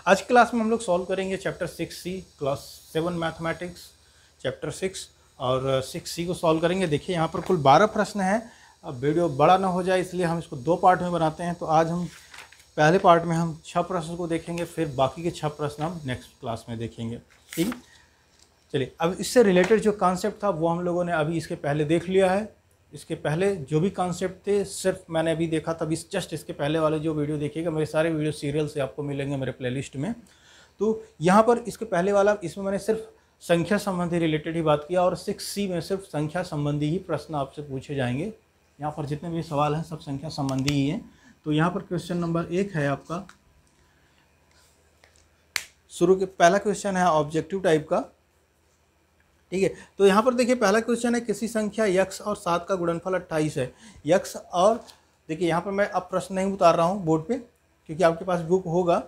आज की क्लास में हम लोग सॉल्व करेंगे chapter 6C class 7 mathematics chapter 6 और 6C को सॉल्व करेंगे। देखिए यहाँ पर कुल 12 प्रश्न हैं। अब वीडियो बड़ा ना हो जाए इसलिए हम इसको 2 पार्ट में बनाते हैं। तो आज हम पहले पार्ट में हम 6 प्रश्न को देखेंगे, फिर बाकी के 6 प्रश्न हम नेक्स्ट क्लास में देखेंगे। ठीक है, चलिए अब इससे रिलेटेड जो कॉन्सेप्ट था वो हम लोगों ने अभी इसके पहले देख लिया है। इसके पहले जो भी कॉन्सेप्ट थे सिर्फ मैंने अभी देखा था, जस्ट इसके पहले वाले जो वीडियो देखिएगा, मेरे सारे वीडियो सीरियल से आपको मिलेंगे मेरे प्लेलिस्ट में। तो यहाँ पर इसके पहले वाला, इसमें मैंने सिर्फ संख्या संबंधी रिलेटेड ही बात किया और 6C में सिर्फ संख्या संबंधी ही प्रश्न आपसे पूछे जाएंगे। यहाँ पर जितने भी सवाल हैं सब संख्या संबंधी ही हैं। तो यहाँ पर क्वेश्चन नंबर 1 है आपका, शुरू के पहला क्वेश्चन है ऑब्जेक्टिव टाइप का। ठीक है, तो यहाँ पर देखिए पहला क्वेश्चन है, किसी संख्या x और 7 का गुणनफल 28 है। x और देखिए यहाँ पर मैं अब प्रश्न नहीं उतार रहा हूँ बोर्ड पे क्योंकि आपके पास बुक होगा।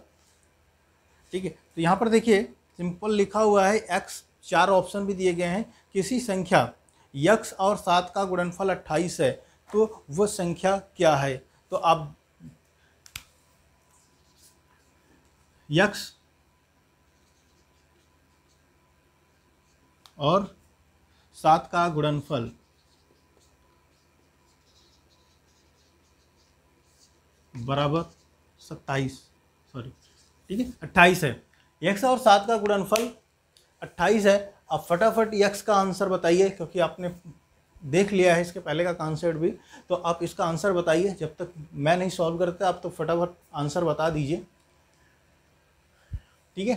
ठीक है, तो यहाँ पर देखिए सिंपल लिखा हुआ है x, 4 ऑप्शन भी दिए गए हैं। किसी संख्या x और 7 का गुणनफल 28 है तो वो संख्या क्या है। तो आप x और 7 का गुणनफल बराबर 28 है। x और 7 का गुणनफल 28 है। अब फटाफट x का आंसर बताइए, क्योंकि आपने देख लिया है इसके पहले का कॉन्सेप्ट भी। तो आप इसका आंसर बताइए, जब तक मैं नहीं सॉल्व करता आप तो फटाफट आंसर बता दीजिए। ठीक है,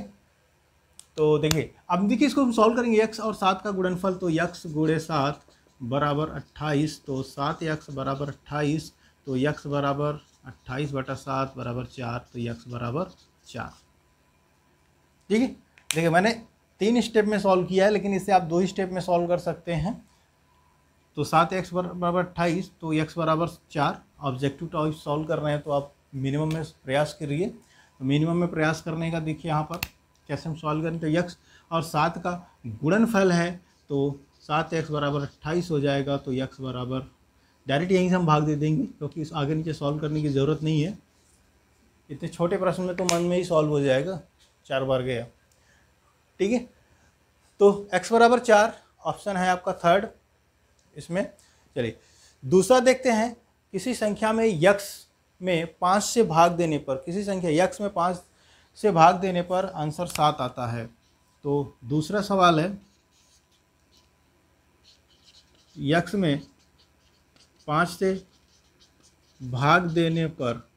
तो देखिए अब देखिए इसको हम सॉल्व करेंगे। x और 7 का गुणनफल, तो x गुणे 7 बराबर 28, तो 7x बराबर 28, तो x बराबर 28/7 बराबर 4, तो x बराबर 4। ठीक है, देखिए मैंने 3 स्टेप में सॉल्व किया है, लेकिन इसे आप 2 ही स्टेप में सॉल्व कर सकते हैं। तो 7x बराबर 28, तो x बराबर 4। ऑब्जेक्टिव टाइप सॉल्व कर रहे हैं तो आप मिनिमम में प्रयास करिए। तो मिनिमम में प्रयास करने का देखिए यहाँ पर कैसे हम सॉल्व करें। तो x और 7 का गुणनफल है, तो 7x बराबर 28 हो जाएगा। तो x बराबर, डायरेक्ट यहीं से हम भाग दे देंगे क्योंकि इस आगे नीचे सॉल्व करने की ज़रूरत नहीं है। इतने छोटे प्रश्न में तो मन में ही सॉल्व हो जाएगा, 4 बार गया। ठीक है, तो x बराबर 4 ऑप्शन है आपका थर्ड इसमें। चलिए दूसरा देखते हैं, किसी संख्या में x में 5 से भाग देने पर, किसी संख्या x में 5 से भाग देने पर आंसर 7 आता है। तो दूसरा सवाल है, x में 5 से भाग देने पर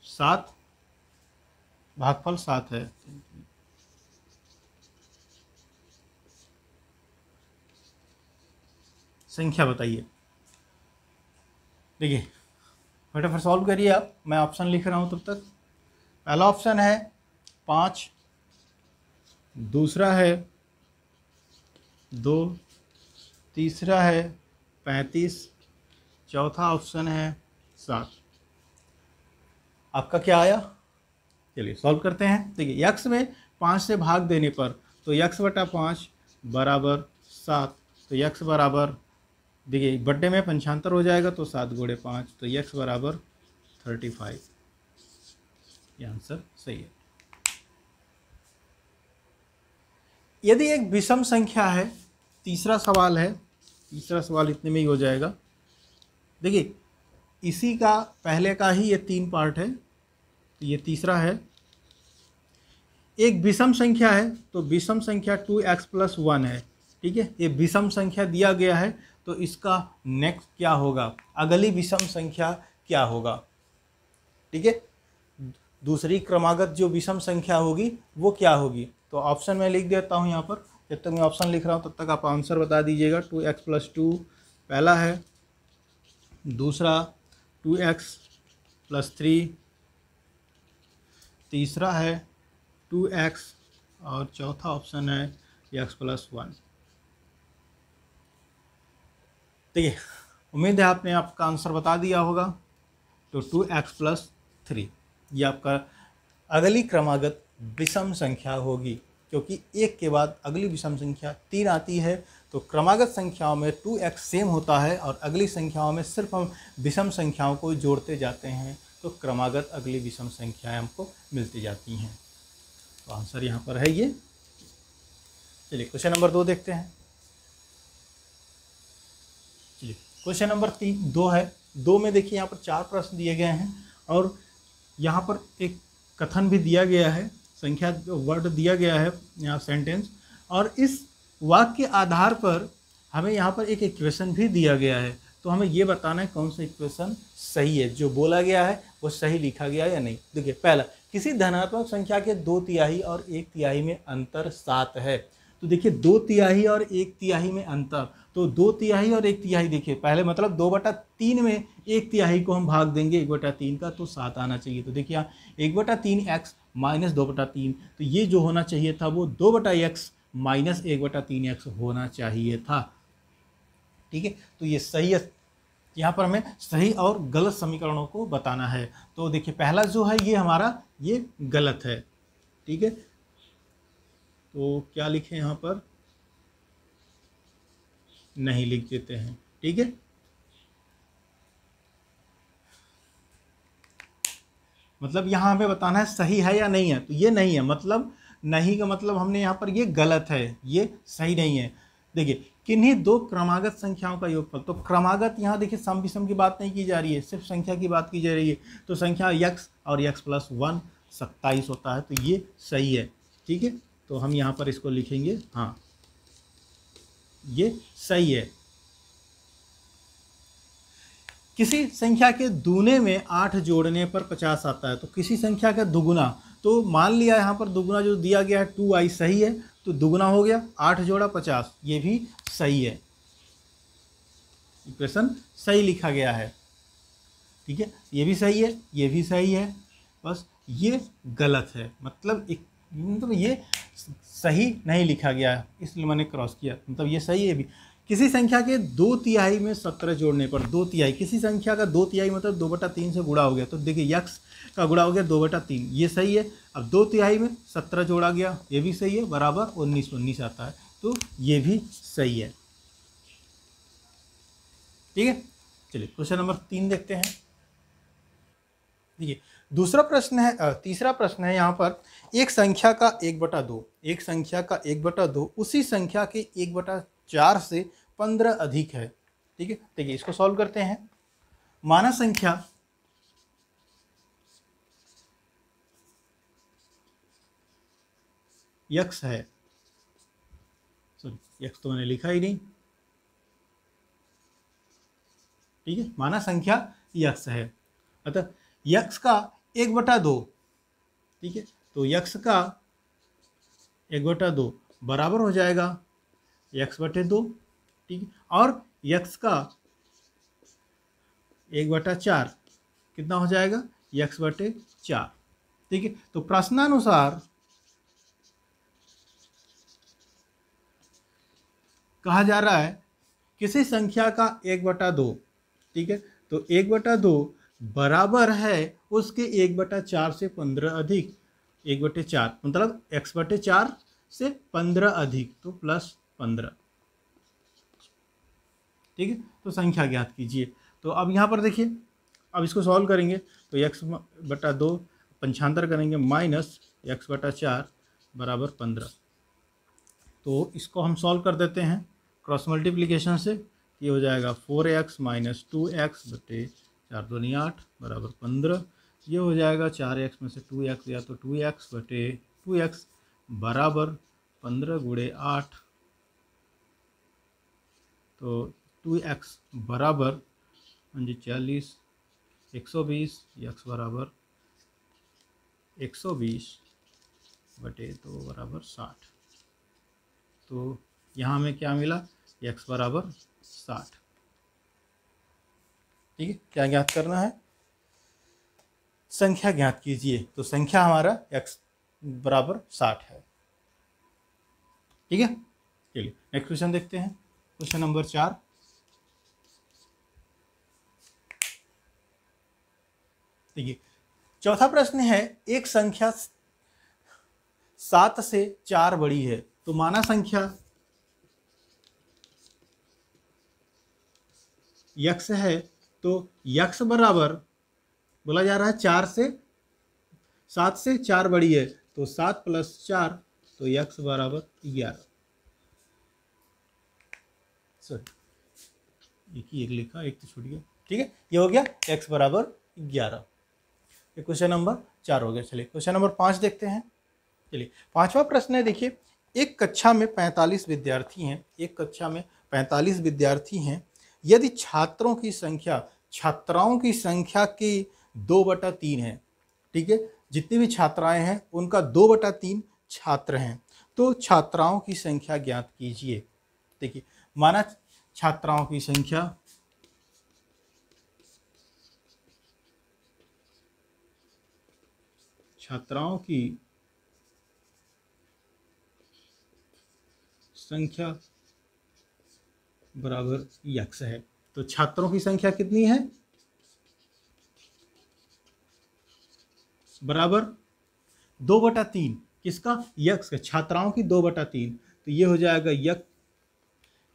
7, भागफल 7 है। संख्या बताइए। देखिए फटाफट सॉल्व करिए आप, मैं ऑप्शन लिख रहा हूँ तब तक। पहला ऑप्शन है 5, दूसरा है 2, तीसरा है 35, चौथा ऑप्शन है 7। आपका क्या आया? चलिए सॉल्व करते हैं। देखिए x में 5 से भाग देने पर, तो x/5 बराबर 7, तो x बराबर, देखिए बट्टे में 75 हो जाएगा, तो 7 गुणे 5, तो x बराबर 35। ये आंसर सही है। यदि एक विषम संख्या है, तीसरा सवाल है, तीसरा सवाल इतने में ही हो जाएगा। देखिए इसी का पहले का ही ये 3 पार्ट है, तो ये तीसरा है। एक विषम संख्या है, तो विषम संख्या 2x + 1 है। ठीक है, ये विषम संख्या दिया गया है, तो इसका नेक्स्ट क्या होगा, अगली विषम संख्या क्या होगा। ठीक है, दूसरी क्रमागत जो विषम संख्या होगी वो क्या होगी। तो ऑप्शन में लिख देता हूँ यहाँ पर, जब तक मैं ऑप्शन लिख रहा हूँ तब तक आप आंसर बता दीजिएगा। 2x + 2 पहला है, दूसरा 2x + 3, तीसरा है 2x, और चौथा ऑप्शन है x + 1। देखिए उम्मीद है आपने आपका आंसर बता दिया होगा। तो 2x + 3 ये आपका अगली क्रमागत विषम संख्या होगी, क्योंकि 1 के बाद अगली विषम संख्या 3 आती है। तो क्रमागत संख्याओं में 2x सेम होता है और अगली संख्याओं में सिर्फ हम विषम संख्याओं को जोड़ते जाते हैं। तो क्रमागत अगली विषम संख्याएं हमको मिलती जाती हैं। तो आंसर यहाँ पर है ये। चलिए क्वेश्चन नंबर 2 देखते हैं। चलिए क्वेश्चन नंबर 2 है। 2 में देखिए यहाँ पर 4 प्रश्न दिए गए हैं और यहाँ पर एक कथन भी दिया गया है, संख्या वर्ड दिया गया है यहाँ सेंटेंस, और इस वाक्य के आधार पर हमें यहाँ पर एक इक्वेशन भी दिया गया है। तो हमें ये बताना है कौन सा इक्वेशन सही है, जो बोला गया है वो सही लिखा गया है या नहीं। देखिए पहला, किसी धनात्मक संख्या के 2/3 और 1/3 में अंतर 7 है। तो देखिए 2/3 और 1/3 में अंतर, तो 2/3 और 1/3 देखिए पहले मतलब 2/3 में 1/3 को हम भाग देंगे 1/3 का, तो 7 आना चाहिए। तो देखिए यहाँ 1/3x माइनस 2/3, तो ये जो होना चाहिए था वो 2/x माइनस 1/3x होना चाहिए था। ठीक है, तो ये सही है। यहाँ पर हमें सही और गलत समीकरणों को बताना है। तो देखिए पहला जो है ये हमारा ये गलत है। ठीक है, तो क्या लिखें यहाँ पर, नहीं लिख देते हैं। ठीक है, मतलब यहाँ हमें बताना है सही है या नहीं है, तो ये नहीं है, मतलब नहीं का मतलब हमने यहाँ पर ये गलत है, ये सही नहीं है। देखिए किन्हीं 2 क्रमागत संख्याओं का योगफल, तो क्रमागत यहाँ देखिए सम विषम की बात नहीं की जा रही है, सिर्फ संख्या की बात की जा रही है। तो संख्या x और x प्लस 1 27 होता है, तो ये सही है। ठीक है, तो हम यहाँ पर इसको लिखेंगे, हाँ ये सही है। किसी संख्या के दूने में 8 जोड़ने पर 50 आता है, तो किसी संख्या का दुगुना, तो मान लिया यहाँ पर दुगुना जो दिया गया है 2i सही है, तो दुगुना हो गया 8 जोड़ा 50, ये भी सही है, इक्वेशन सही लिखा गया है। ठीक है, ये भी सही है, ये भी सही है, बस ये गलत है, मतलब ये सही नहीं लिखा गया है, इसलिए मैंने क्रॉस किया, मतलब ये सही है भी। किसी संख्या के 2/3 में 17 जोड़ने पर, 2/3 किसी संख्या का 2/3 मतलब 2/3 से गुणा हो गया, तो देखिए x का गुणा हो गया 2/3, ये सही है। अब 2/3 में 17 जोड़ा गया, ये भी सही है, बराबर 19 आता है, तो ये भी सही है। ठीक है, चलिए क्वेश्चन नंबर 3 देखते हैं। देखिए दूसरा प्रश्न है, तीसरा प्रश्न है यहाँ पर, एक संख्या का 1/2, एक संख्या का 1/2 उसी संख्या के 1/4 से 15 अधिक है। ठीक है, देखिए इसको सॉल्व करते हैं। माना संख्या x है, सॉरी x तो मैंने लिखा ही नहीं। ठीक है, माना संख्या x है, अतः x का 1/2, ठीक है, तो x का 1/2 बराबर हो जाएगा x/2। ठीक है, और x का 1/4 कितना हो जाएगा, x/4। ठीक है, तो प्रश्नानुसार कहा जा रहा है किसी संख्या का 1/2, ठीक है, तो 1/2 बराबर है उसके 1/4 से 15 अधिक, 1/4 मतलब x/4 से 15 अधिक, तो +15। ठीक है, तो संख्या ज्ञात कीजिए। तो अब यहाँ पर देखिए, अब इसको सॉल्व करेंगे, तो x/2 पंचांतर करेंगे माइनस x/4 बराबर 15। तो इसको हम सॉल्व कर देते हैं क्रॉस मल्टीप्लिकेशन से, ये हो जाएगा 4x माइनस 2x बटे 4 दूनी 8 बराबर 15। ये हो जाएगा 4x में से 2x या तो 2x बटे 2x बराबर 15 गुणे 8, तो 2x बराबर 40, 120, x बराबर 120 बटे 2 बराबर 60। तो यहाँ हमें क्या मिला, x बराबर 60। ठीक है, क्या ज्ञात करना है, संख्या ज्ञात कीजिए। तो संख्या हमारा x बराबर 60 है। ठीक है, चलिए नेक्स्ट क्वेश्चन देखते हैं, क्वेश्चन नंबर 4। देखिए चौथा प्रश्न है, एक संख्या 7 से 4 बड़ी है, तो माना संख्या x है, तो x बराबर बोला जा रहा है 4 से 7 से 4 बड़ी है, तो 7 + 4 तो x बराबर 11। सॉरी, एक लिखा, एक तो छूट गया। ठीक है, ये हो गया x बराबर 11। ये क्वेश्चन नंबर 4 हो गया। चलिए क्वेश्चन नंबर 5 देखते हैं। चलिए 5वां प्रश्न है, देखिए एक कक्षा में 45 विद्यार्थी हैं, एक कक्षा में 45 विद्यार्थी हैं। यदि छात्राओं की संख्या की 2/3 है, ठीक है, जितनी भी छात्राएं हैं उनका 2/3 छात्र हैं, तो छात्राओं की संख्या ज्ञात कीजिए। देखिए माना छात्राओं की संख्या बराबर x है, तो छात्रों की संख्या कितनी है, बराबर 2/3 किसका, x का, छात्राओं की 2/3, तो ये हो जाएगा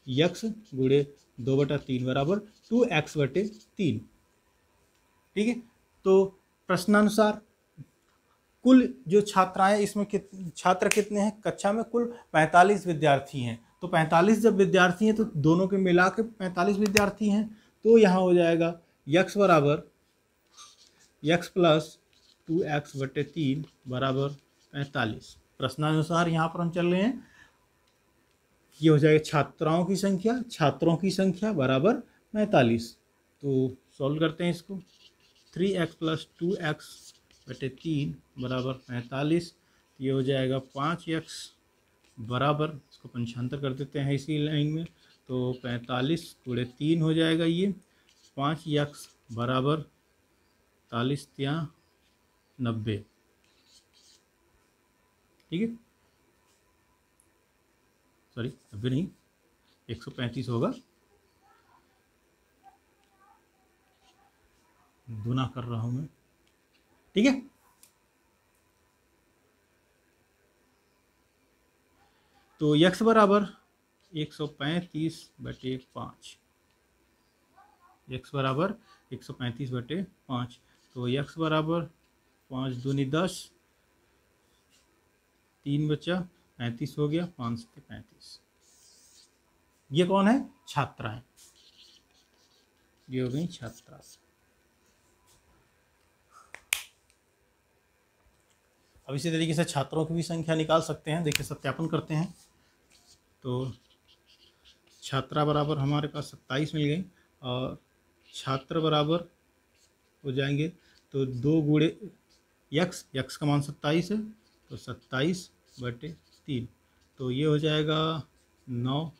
x गुणे 2/3 बराबर 2x/3। ठीक है, तो प्रश्नानुसार कुल जो छात्राएं, इसमें छात्र कितने हैं, कक्षा में कुल 45 विद्यार्थी हैं, तो 45 जब विद्यार्थी हैं तो दोनों के मिला के 45 विद्यार्थी हैं, तो यहाँ हो जाएगा x बराबर x + 2x/3 बराबर 45। प्रश्नानुसार यहाँ पर हम चल रहे हैं, ये हो जाएगा छात्रों की संख्या बराबर 45। तो सॉल्व करते हैं इसको, 3x + 2x/3 बराबर 45। ये हो जाएगा 5x बराबर, इसको पंचांतर कर देते हैं इसी लाइन में, तो 45 × 3 हो जाएगा ये 5x बराबर 45 × 90। ठीक है, सॉरी 90 नहीं, 135 होगा, गुना कर रहा हूँ मैं। ठीक है, तो x बराबर 135/5, x बराबर 135/5, तो x बराबर 5 दूनी 10, 3 बचा 35 हो गया, 5 से 35। ये कौन है, छात्राएं, ये हो गई छात्रा। अब इसी तरीके से छात्रों की भी संख्या निकाल सकते हैं। देखिए सत्यापन करते हैं, तो छात्रा बराबर हमारे पास 27 मिल गई, और छात्र बराबर हो जाएंगे, तो 2 गुणे x का मान 27 है, तो 27/3, तो ये हो जाएगा 9,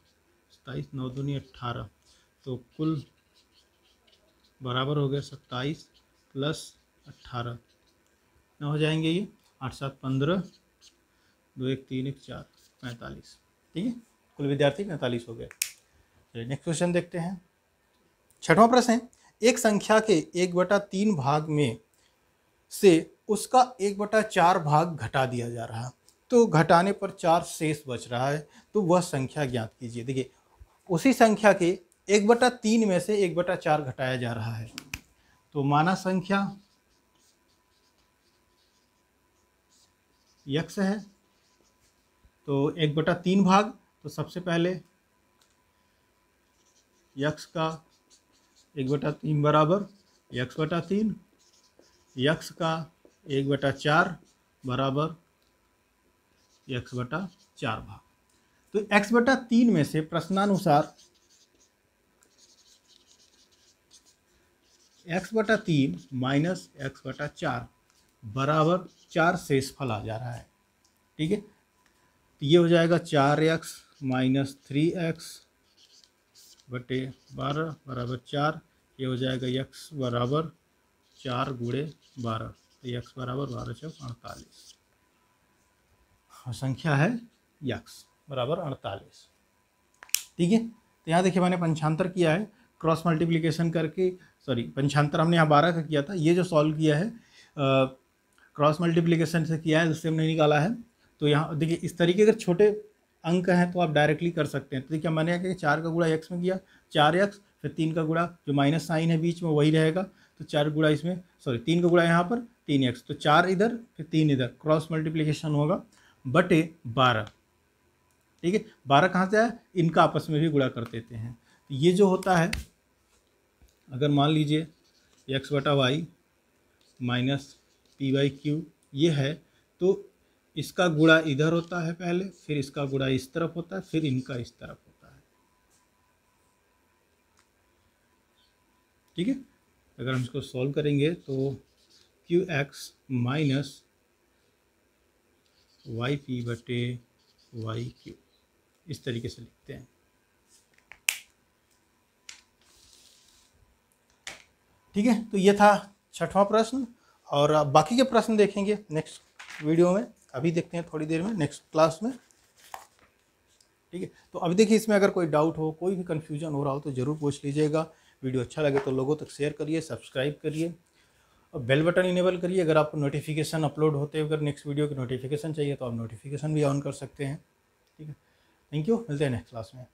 27 9 दूनी 18, तो कुल बराबर हो गया 27 + 18 न हो जाएंगे ये 8 7 15, 2 1 3 1 4 45। ठीक है, कुल विद्यार्थी 45 हो गए। चलिए नेक्स्ट क्वेश्चन देखते हैं। 6वां प्रश्न है, एक संख्या के 1/3 भाग में से उसका 1/4 भाग घटा दिया जा रहा है, तो घटाने पर 4 शेष बच रहा है, तो वह संख्या ज्ञात कीजिए। देखिए उसी संख्या के 1/3 में से 1/4 घटाया जा रहा है, तो माना संख्या x है, तो 1/3 भाग, तो सबसे पहले x का 1/3 बराबर x/3, x का 1/4 बराबर x/4 भाग। तो x/3 में से प्रश्नानुसार x/3 माइनस x/4 बराबर 4 शेषफल आ जा रहा है। ठीक है, तो ये हो जाएगा 4x माइनस 3x/12 बराबर 4, ये हो जाएगा x बराबर 4 × 12, तो x बराबर 12 × 48, संख्या है x बराबर 48। ठीक है, तो यहाँ देखिए मैंने पंचांतर किया है, क्रॉस मल्टीप्लिकेशन करके, सॉरी पंचांतर हमने यहाँ 12 का किया था, ये जो सॉल्व किया है क्रॉस मल्टीप्लिकेशन से किया है, उससे हमने निकाला है। तो यहाँ देखिए इस तरीके अगर छोटे अंक हैं तो आप डायरेक्टली कर सकते हैं। तो देखिए मैंने क्या 4 का गुणा x में किया, 4x, फिर 3 का गुणा, जो माइनस साइन है बीच में वही रहेगा, तो 4 गुणा इसमें, सॉरी 3 का गुणा यहाँ पर 3x, तो 4 इधर फिर 3 इधर, क्रॉस मल्टीप्लिकेशन होगा बटे 12। ठीक है, 12 कहाँ से आया, इनका आपस में भी गुणा कर देते हैं। तो ये जो होता है, अगर मान लीजिए x बटा y minus p by q ये है, तो इसका गुणा इधर होता है पहले, फिर इसका गुणा इस तरफ होता है, फिर इनका इस तरफ होता है। ठीक है, अगर हम इसको सॉल्व करेंगे तो q x minus y p बटे वाई क्यू इस तरीके से लिखते हैं। ठीक है, तो ये था 6वां प्रश्न, और बाकी के प्रश्न देखेंगे नेक्स्ट वीडियो में। अभी देखते हैं थोड़ी देर में नेक्स्ट क्लास में। ठीक है, तो अभी देखिए, इसमें अगर कोई डाउट हो, कोई भी कन्फ्यूजन हो रहा हो तो ज़रूर पूछ लीजिएगा। वीडियो अच्छा लगे तो लोगों तक शेयर करिए, सब्सक्राइब करिए और बेल बटन इनेबल करिए। अगर आपको नोटिफिकेशन अपलोड होते अगर नेक्स्ट वीडियो की नोटिफिकेशन चाहिए तो आप नोटिफिकेशन भी ऑन कर सकते हैं। ठीक है, थैंक यू, मिलते हैं नेक्स्ट क्लास में।